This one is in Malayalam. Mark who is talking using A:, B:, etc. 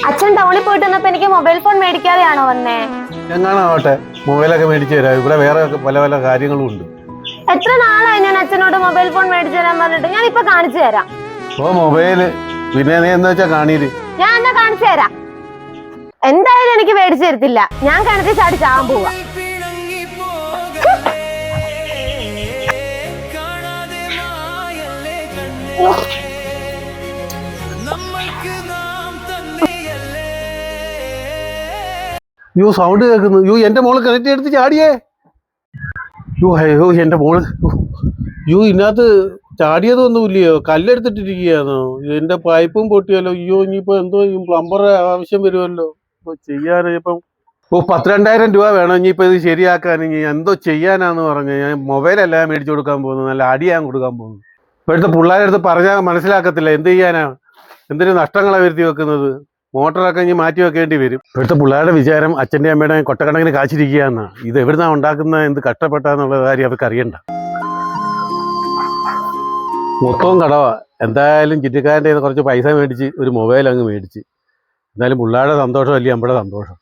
A: അച്ഛൻ ടൗണിൽ പോയിട്ട് വന്നപ്പോ എനിക്ക് മൊബൈൽ ഫോൺ മേടിക്കാതെയാണോ വന്നേ?
B: എങ്ങാണോട്ടെ മൊബൈലൊക്കെ മേടിച്ചു തരാം. ഇവിടെ വേറെ പല പല കാര്യങ്ങളും ഉണ്ട്.
A: എത്ര നാളായി ഞാൻ അച്ഛനോട് മൊബൈൽ ഫോൺ മേടിച്ചു തരാൻ പറഞ്ഞിട്ട്? ഞാൻ ഇപ്പൊ കാണിച്ചു തരാം.
B: ഓ മൊബൈല് പിന്നെ നീ എന്താ വെച്ചാ കാണീര്.
A: ഞാൻ എന്നാ കാണിച്ചു തരാം. എന്തായാലും എനിക്ക് മേടിച്ചു തരത്തില്ല. ഞാൻ കിണറ്റിൽ ചാടി ചാവാൻ പോവാ.
B: യോ സൗണ്ട് കേൾക്കുന്നു. യോ എന്റെ മോള് കിണറ്റി എടുത്ത് ചാടിയേ. യോ എന്റെ മോള് ഇതിനകത്ത് ചാടിയതൊന്നുമില്ലയോ? കല്ലെടുത്തിട്ടിരിക്കുകയാണോ? എന്റെ പൈപ്പും പൊട്ടിയല്ലോ. ഇനിയിപ്പോ എന്തോ പ്ലംബറെ ആവശ്യം വരുമല്ലോ. ചെയ്യാൻ ഇപ്പം 12,000 രൂപ വേണം ഇനിയിപ്പോ ഇത് ശരിയാക്കാൻ. ഇനി എന്തോ ചെയ്യാനാന്ന് പറഞ്ഞു. ഞാൻ മൊബൈലല്ല മേടിച്ചു കൊടുക്കാൻ പോകുന്നത്, നല്ല അടി ഞാൻ കൊടുക്കാൻ പോകുന്നു. ഇപ്പോഴത്തെ പിള്ളേരുടെ അടുത്ത് പറഞ്ഞാൽ മനസ്സിലാക്കത്തില്ല. എന്ത് ചെയ്യാനാ? എന്തിനു നഷ്ടങ്ങളാണ് വരുത്തി വെക്കുന്നത്? മോട്ടറൊക്കെ ഇനി മാറ്റി വെക്കേണ്ടി വരും. ഇപ്പോഴത്തെ പിള്ളേരുടെ വിചാരം അച്ഛൻ്റെ അമ്മയുടെ കൊട്ടക്കണക്കിന് കാശിരിക്കുകയെന്നാ. ഇത് എവിടുന്നാ ഉണ്ടാക്കുന്ന, എന്ത് കഷ്ടപ്പെട്ടാന്നുള്ള കാര്യം അവർക്ക് അറിയണ്ട. മൊത്തവും കടവാ. എന്തായാലും ചിറ്റിക്കാരൻ്റെ കുറച്ച് പൈസ മേടിച്ച് ഒരു മൊബൈൽ അങ്ങ് മേടിച്ച്. എന്തായാലും പിള്ളേരുടെ സന്തോഷമല്ലേ നമ്മുടെ സന്തോഷം.